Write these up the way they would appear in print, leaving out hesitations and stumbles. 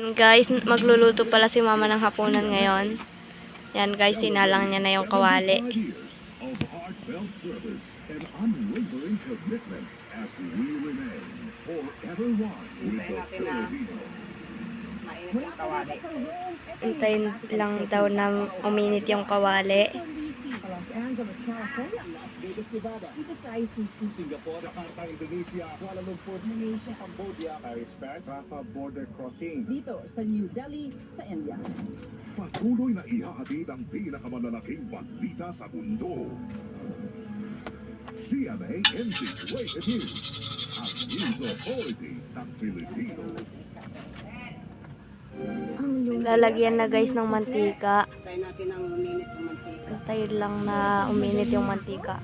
Yan guys, magluluto pala si mama ng hapunan ngayon. Yan guys, sinalang niya na yung kawali. Hintayin lang daw na uminit yung kawali. Los Angeles, California, Las Vegas, Nevada, dito sa ICC, Singapore, Jakarta, Indonesia, Kuala Lumpur, Malaysia, Cambodia, Paris, France, Rafah border crossing. Dito sa New Delhi, sa India. Patuloy na ihahatid ang pinakamalalaking balita sa mundo. CMA Integrated News, ang News Authority ng Pilipino. Lalagyan na guys ng mantika. Tayo natin ang uminit ng mantika. Antayin lang na uminit yung mantika.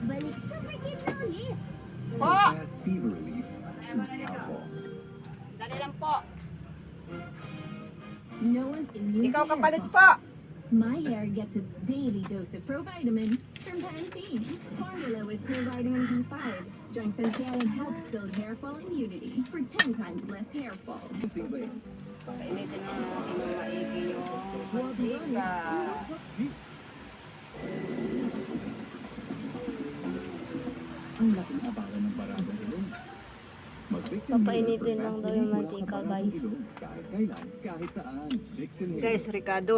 Balik sa pagkita ulit. Po! Fast fever relief, choose Calpol. Dali lang po. No one's immune Ikaw to kapalit hair po. My hair gets its daily dose of provitamin from Pantene. Formula with provitamin B5 strengthens hair and helps build hair fall immunity for 10 times less hair fall. Blades. Painitin na natin ng maigi yung mantika. Ang laking abalan ng baradang ilong. Papainitin lang daw yung mantika guys. Kahit kailan, kahit saan. Vixen Hair. Guys, Ricardo.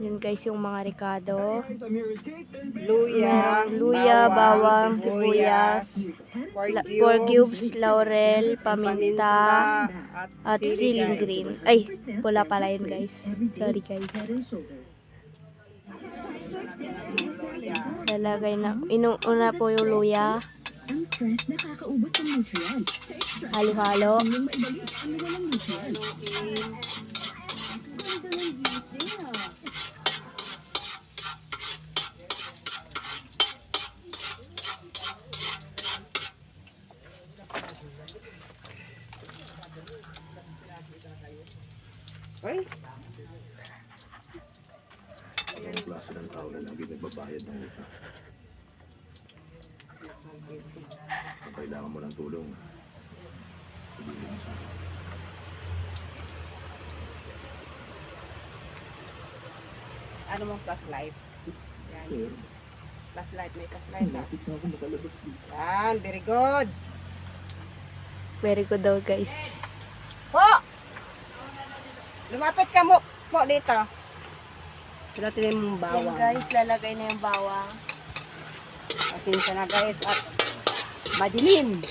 Yun guys yung mga ricado. Guys, I'm here with Kate and Luya, Luya, bawang, sibuyas, pork cubes, laurel, paminta, at ceiling green. Ay, pula pala yun guys. Sorry guys. Head and shoulders. Lalagay na. Inuuna po yung luya. Ang stress nakakaubos ng nutrients. Sa extra, Halo-halo. yung maibalik ang walang nutrients. Ganda ng gising ah. Ay, Ang klase ng tao na hindi nagbabayad ng utang. Kung kailangan mo ng tulong, sabihin mo sa akin. ano mong flashlight? Yan. Flashlight, may flashlight na. Lapit na ako makalabas dito. Yan, very good. Very good daw guys. Po! Lumapit ka mo po dito. Natin yung Yan bawang. guys, lalagay na yung bawang. Pasensya na guys at madilim.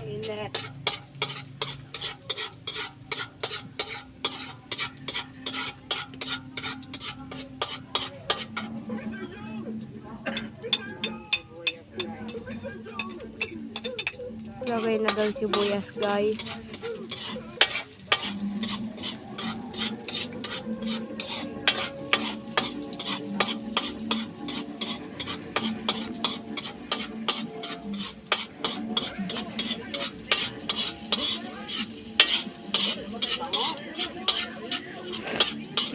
Init. Lagay na daw sibuyas guys.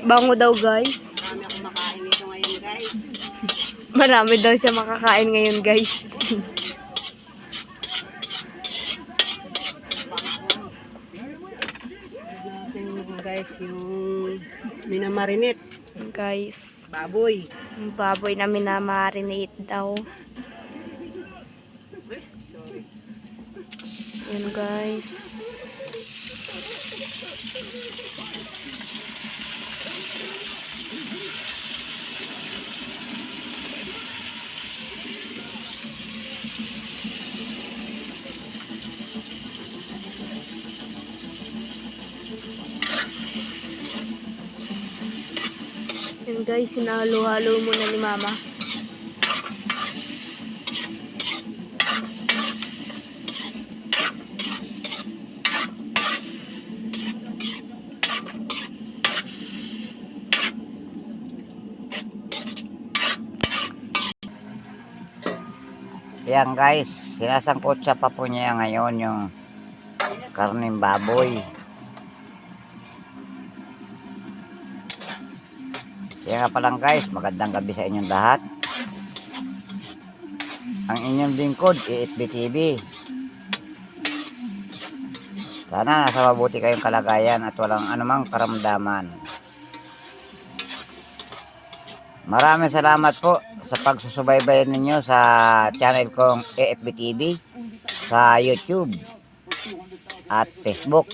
Bango daw guys. Marami akong makain nito ngayon guys. Marami daw siya makakain ngayon guys. Natin guys yung minamarinate. Guys, Baboy. yung baboy na minamarinate daw. Yan guys. Yan guys, sinahalo-halo muna ni mama. Yan guys, sinasangkot siya pa po niya ngayon yung karning baboy. Kaya nga palang guys, magandang gabi sa inyong lahat. Ang inyong lingkod, EFBTV. Sana nasa mabuti kayong kalagayan at walang anumang karamdaman. Maraming salamat po sa pagsusubaybay ninyo sa channel kong EFBTV sa YouTube at Facebook.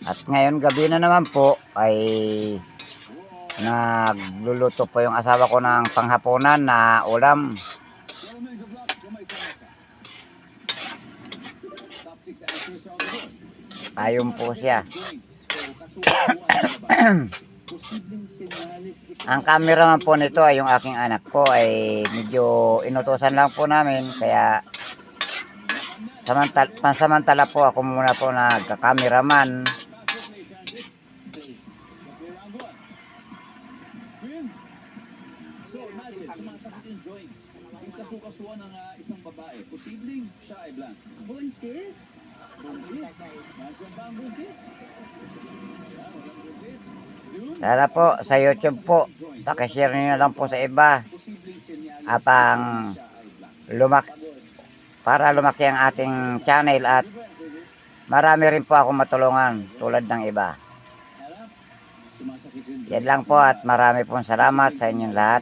At ngayon gabi na naman po ay nagluluto po yung asawa ko ng panghapunan na ulam. Ayun po siya. Ang cameraman po nito ay yung aking anak ko, ay medyo inutusan lang po namin, kaya pansamantala po ako muna po nagka-cameraman. So imagine, sumasakit yung joints. Yung kasukasuan ng isang babae, posibleng siya ay blank. Buntis? Buntis? Nandiyan ba ang buntis? Walang buntis? Yun, Sana po sa YouTube po, pakishare niyo lang po sa iba posibleng senyales apang siya ay blank. para lumaki ang ating channel at marami rin po ako matulungan tulad ng iba. Sumasakit yung Yan lang po at marami pong salamat sa inyong lahat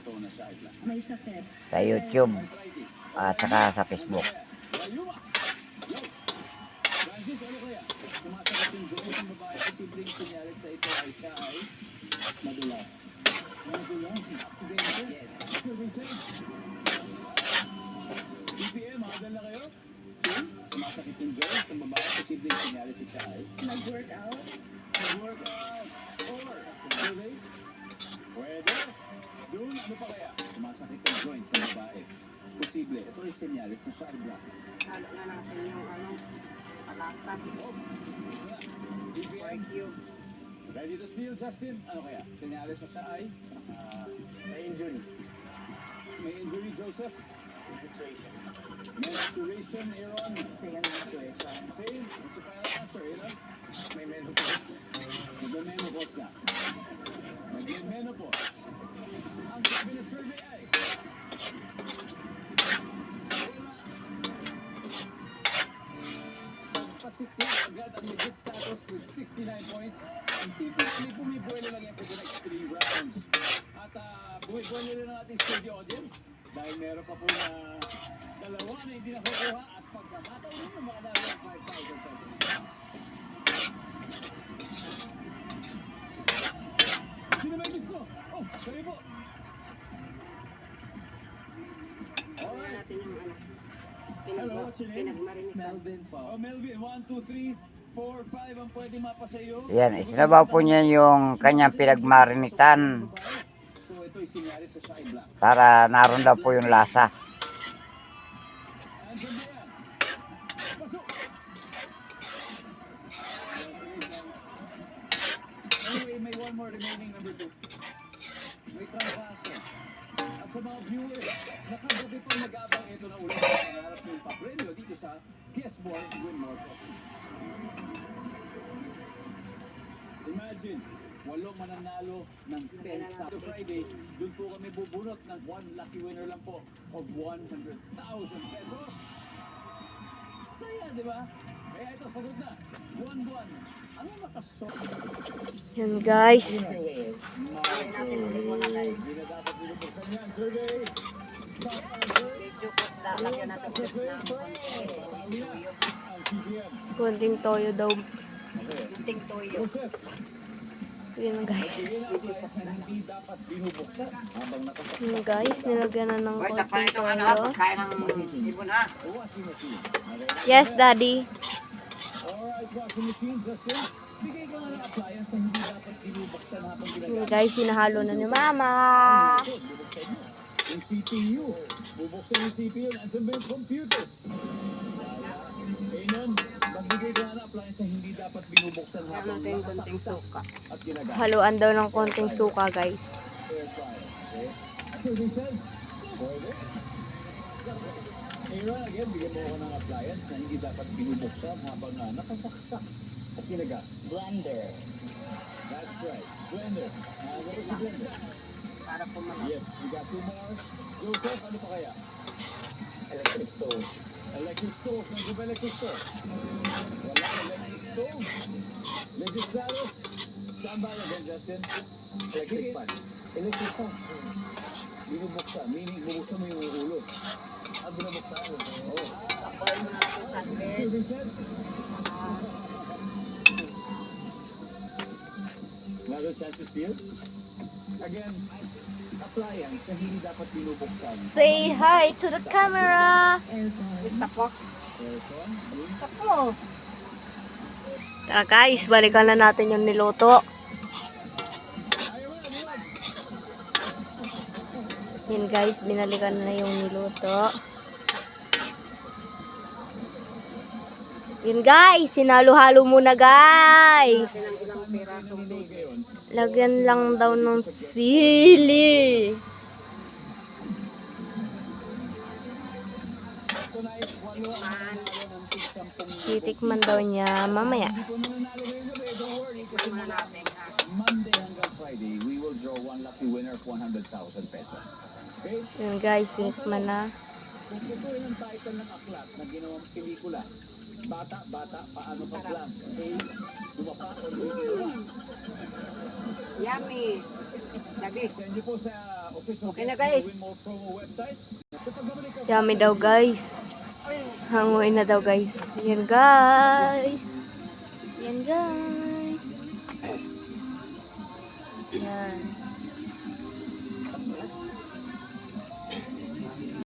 May sakit. sa YouTube at saka sa Facebook. Francis, ano kaya? Sumasakit yung joints ng babae, posibleng senyales na ito ay siya ay madulas. Madulas? Aksidente? Yes. Services? BPM, mahadal na kayo? Sumasakit yung joints ng babae, posibleng senyales na siya ay Nag-workout? nag-workout or survey? Pwede. Doon, ano pa kaya? Sumasakit yung joints ng babae. Posible. Ito ay senyales na siya ay black. Halo na natin yung palakad. BPM. Ready to seal, Justin? Ano kaya? Senyales na siya ay may injury. May injury, Joseph? Menstruation, Aaron? Same menstruation. Same? Gusto pa yung answer, Aaron? May menopause. Nag-menopause na. Nag-menopause. Ang sabi na survey ay pasikip agad ang legit status with 69 points. Ang tipong bumibuelo lang yan for the next 3 rounds. At bumibuelo rin ang ating studio audience dahil meron pa po na dalawa na hindi nakukuha at pagkamataw rin ng mga dalawa 5,000 pesos. Sino may gusto? Oh, sorry po. Tingnan Alright. natin yung Hello, what's your name? pinagmarinig. Melvin po. Oh, Melvin. 1, 2, 3, 4, 5 ang pwede mapa sa iyo. Yan, isinabaw po niya yung kanyang pinagmarinitan So ito'y sinyalis sa Shy Black. para naroon daw po yung lasa. Andyan ba yan? Pasok! Anyway, may one more remaining, number 2. May trangkaso. At sa mga viewers, nakagabi po nag-aabang ito na ulit sa pangarap ng papremyo dito sa Guestborn Win More Coffee. Imagine, 8 mananalo ng 10,000 Friday. Doon po kami bubunot ng 1 lucky winner lang po of 100,000 pesos. Saya, di ba? Kaya ito, sagot na. Buwan-buwan. Ano makasok? Yan guys. Hindi na dapat binubuksan yan. Survey. Top answer. Medyo lalagyan natin sa ng Ang CBM. Kunting toyo daw. kunting toyo. Joseph, Yun guys. sige na ang players na hindi dapat binubuksan habang nakasaksak. Yun guys, nilagyan na ng kunting toyo. Kaya ng ibon ha. Washing machine. Yes, daddy. Alright, washing machine, Justin. Bigay ka nga ng appliance na hindi dapat binubuksan habang Yun ginagamit. guys, sinahalo na ni mama. Bubuksan mo. Yung CPU. Bubuksan yung CPU. Nandiyan ba yung computer? Ayun. Nagbigay ka na appliance na hindi dapat binubuksan Kaya habang natin yung konting nakasaksak suka. at ginagamit. Haluan daw ng konting suka, guys. Air fryer, okay? Services, pwede. Aaron, again, bigyan mo ako ng appliance na hindi dapat binubuksan habang nakasaksak at ginagamit. Blender. That's right, blender. What is a blender? Para pumamak. Yes, we got 2 more. Joseph, ano pa kaya? Electric stove. Electric stove. Nandiyo ba electric stove? Wala electric stove. Legislaros. Saan ba yan, Justin? Electric fan. Electric fan. Binubuksan. Meaning, bubuksan mo yung ulo. Binubuksan. Oo. Apply mo na ito sa bed. Services. Another chance to steal. Again, appliance na hindi dapat binubuksan. Say hi to the camera! Tapok. Aircon. Tapok. Tara guys, balikan na natin yung niluto. Yan guys, binalikan na yung niluto. Yan guys, sinalo-halo muna guys. Ilang pirasong bacon. Lagyan lang daw ng sili. Titikman daw niya mamaya. Tikman muna natin ha. Monday hanggang Friday, we will draw one lucky winner of 100,000 pesos. Okay? Yan guys, tinikman na. Kung ito yung title ng aklat na ginawang pelikula, Bata, paano ka plan? Okay? Dumapa o hindi ginawa? Yummy. Labis. Send niyo po sa official Okay na, guest guys. Win More promo website. Sa pagbabalik ka Yummy daw guys. Hanguin na daw guys. Yan guys. Yan guys. Yan.